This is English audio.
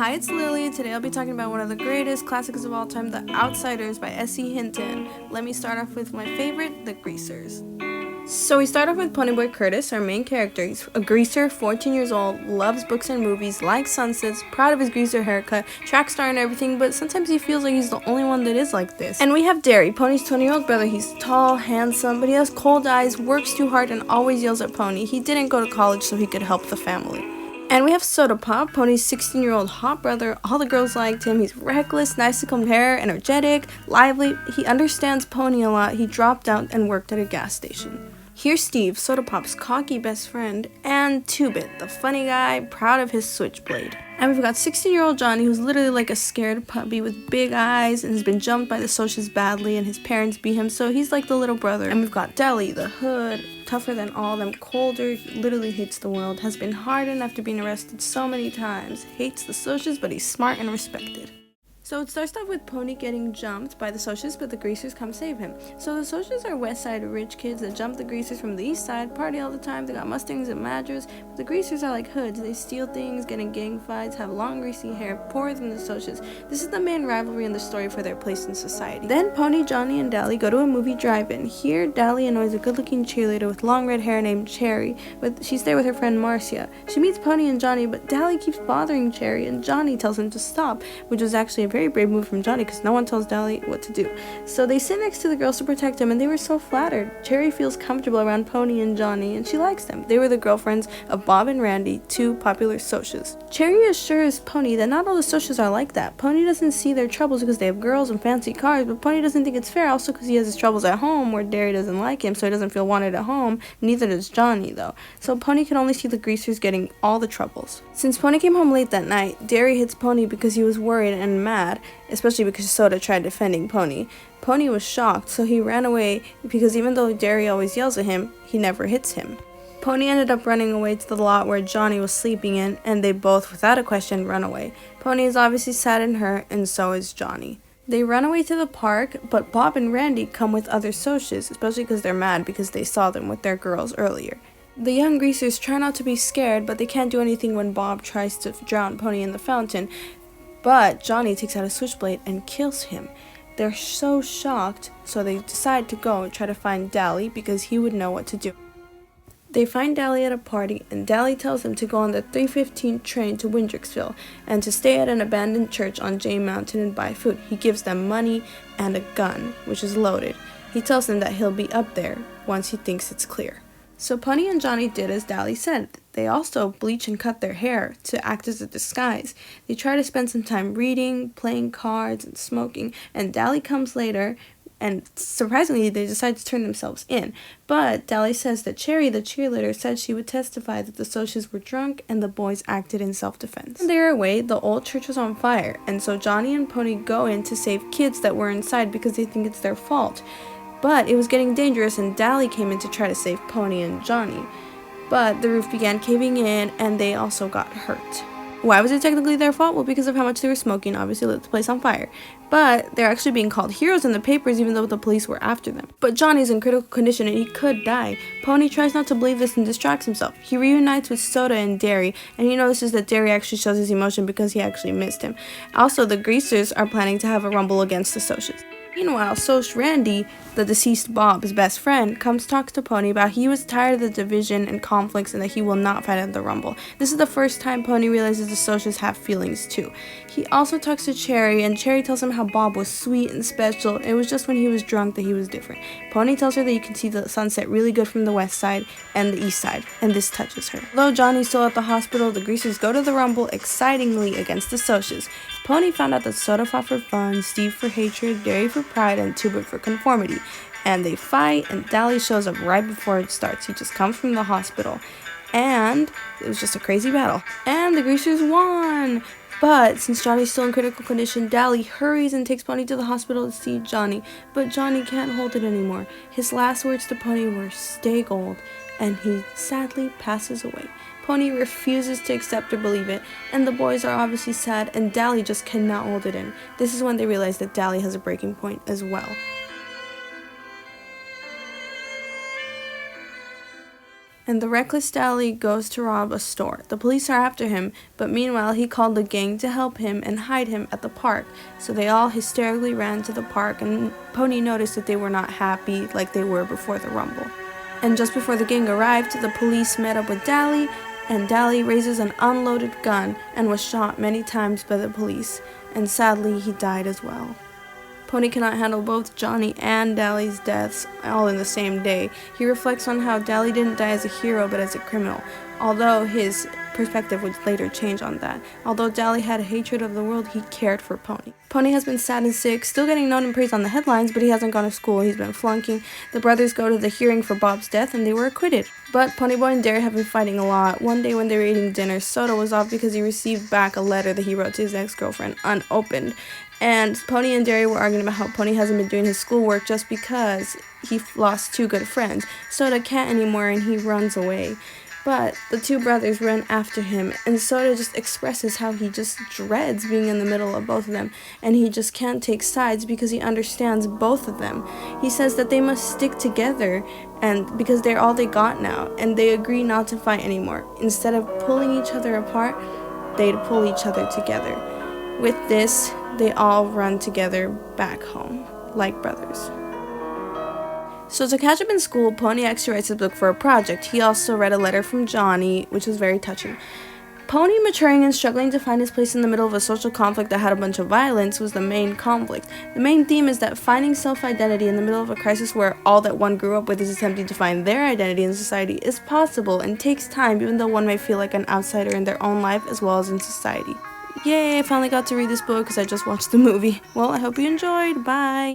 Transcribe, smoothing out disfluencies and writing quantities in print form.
Hi, it's Lily. Today I'll be talking about one of the greatest classics of all time, The Outsiders by S.E. Hinton. Let me start off with my favorite, The Greasers. So we start off with Ponyboy Curtis, our main character. He's a greaser, 14 years old, loves books and movies, likes sunsets, proud of his greaser haircut, track star and everything, but sometimes he feels like he's the only one that is like this. And we have Derry, Pony's 20-year-old brother. He's tall, handsome, but he has cold eyes, works too hard, and always yells at Pony. He didn't go to college so he could help the family. And we have Soda Pop, Pony's 16-year-old hot brother. All the girls liked him. He's reckless, nice to compare, energetic, lively. He understands Pony a lot. He dropped out and worked at a gas station. Here's Steve, Soda Pop's cocky best friend, and Two-Bit, the funny guy, proud of his switchblade. And we've got 16-year-old Johnny, who's literally like a scared puppy with big eyes and has been jumped by the Socias badly, and his parents beat him, so he's like the little brother. And we've got Deli, the hood, tougher than all of them, colder, literally hates the world, has been hardened after being arrested so many times, hates the Socias, but he's smart and respected. So it starts off with Pony getting jumped by the Socias, but the Greasers come save him. So the Socias are West Side rich kids that jump the Greasers from the East Side, party all the time, they got Mustangs and Madras, but the Greasers are like hoods, they steal things, get in gang fights, have long greasy hair, poorer than the Socias. This is the main rivalry in the story for their place in society. Then Pony, Johnny, and Dally go to a movie drive-in. Here, Dally annoys a good-looking cheerleader with long red hair named Cherry, but she's there with her friend Marcia. She meets Pony and Johnny, but Dally keeps bothering Cherry, and Johnny tells him to stop, which was actually a very brave move from Johnny because no one tells Dally what to do. So they sit next to the girls to protect him, and they were so flattered. Cherry feels comfortable around Pony and Johnny, and she likes them. They were the girlfriends of Bob and Randy, two popular Socias. Cherry assures Pony that not all the Socias are like that. Pony doesn't see their troubles because they have girls and fancy cars, but Pony doesn't think it's fair also because he has his troubles at home where Derry doesn't like him, so he doesn't feel wanted at home. Neither does Johnny, though. So Pony can only see the Greasers getting all the troubles. Since Pony came home late that night, Derry hits Pony because he was worried and mad, especially because Soda tried defending Pony. Pony was shocked, so he ran away because even though Derry always yells at him, he never hits him. Pony ended up running away to the lot where Johnny was sleeping in, and they both, without a question, run away. Pony is obviously sad and hurt, and so is Johnny. They run away to the park, but Bob and Randy come with other Socias, especially because they're mad because they saw them with their girls earlier. The young Greasers try not to be scared, but they can't do anything when Bob tries to drown Pony in the fountain. But Johnny takes out a switchblade and kills him. They're so shocked, so they decide to go and try to find Dally because he would know what to do. They find Dally at a party, and Dally tells them to go on the 3:15 train to Windricksville and to stay at an abandoned church on Jay Mountain and buy food. He gives them money and a gun, which is loaded. He tells them that he'll be up there once he thinks it's clear. So Pony and Johnny did as Dally said. They also bleach and cut their hair to act as a disguise. They try to spend some time reading, playing cards, and smoking, and Dally comes later, and surprisingly, they decide to turn themselves in. But Dally says that Cherry, the cheerleader, said she would testify that the Socias were drunk and the boys acted in self-defense. When they were away, the old church was on fire, and so Johnny and Pony go in to save kids that were inside because they think it's their fault. But it was getting dangerous, and Dally came in to try to save Pony and Johnny. But the roof began caving in, and they also got hurt. Why was it technically their fault? Well, because of how much they were smoking, obviously lit the place on fire. But they're actually being called heroes in the papers even though the police were after them. But Johnny's in critical condition and he could die. Pony tries not to believe this and distracts himself. He reunites with Soda and Derry, and he notices that Derry actually shows his emotion because he actually missed him. Also, the Greasers are planning to have a rumble against the Socias. Meanwhile, Soch Randy, the deceased Bob's best friend, comes talk to Pony about he was tired of the division and conflicts and that he will not fight at the Rumble. This is the first time Pony realizes the Socias have feelings too. He also talks to Cherry, and Cherry tells him how Bob was sweet and special. It was just when he was drunk that he was different. Pony tells her that you can see the sunset really good from the west side and the east side, and this touches her. Although Johnny's still at the hospital, the Greasers go to the Rumble excitingly against the Socias. Pony found out that Soda fought for fun, Steve for hatred, Derry for pride, and Two-Bit for conformity. And they fight, and Dally shows up right before it starts. He just comes from the hospital. And it was just a crazy battle. And the Greasers won! But since Johnny's still in critical condition, Dally hurries and takes Pony to the hospital to see Johnny. But Johnny can't hold it anymore. His last words to Pony were, "Stay gold," and he sadly passes away. Pony refuses to accept or believe it, and the boys are obviously sad, and Dally just cannot hold it in. This is when they realize that Dally has a breaking point as well. and the reckless Dally goes to rob a store. The police are after him, but meanwhile he called the gang to help him and hide him at the park. So they all hysterically ran to the park, and Pony noticed that they were not happy like they were before the rumble. And just before the gang arrived, the police met up with Dally, and Dally raises an unloaded gun and was shot many times by the police, and sadly he died as well. Pony cannot handle both Johnny and Dally's deaths all in the same day. He reflects on how Dally didn't die as a hero but as a criminal, although his perspective would later change on that. Although Dally had a hatred of the world, he cared for Pony. Pony has been sad and sick, still getting known and praised on the headlines, but he hasn't gone to school, he's been flunking. The brothers go to the hearing for Bob's death and they were acquitted. But Ponyboy and Derry have been fighting a lot. One day when they were eating dinner, Soda was off because he received back a letter that he wrote to his ex-girlfriend unopened. And Pony and Derry were arguing about how Pony hasn't been doing his schoolwork just because he lost two good friends. Soda can't anymore and he runs away. But the two brothers run after him, and Soda just expresses how he just dreads being in the middle of both of them, and he just can't take sides because he understands both of them. He says that they must stick together, and because they're all they got now, and they agree not to fight anymore. Instead of pulling each other apart, they'd pull each other together. With this, they all run together back home, like brothers. So to catch up in school, Pony actually writes his book for a project. He also read a letter from Johnny, which was very touching. Pony maturing and struggling to find his place in the middle of a social conflict that had a bunch of violence was the main conflict. The main theme is that finding self-identity in the middle of a crisis where all that one grew up with is attempting to find their identity in society is possible and takes time, even though one may feel like an outsider in their own life as well as in society. Yay, I finally got to read this book because I just watched the movie. Well, I hope you enjoyed. Bye!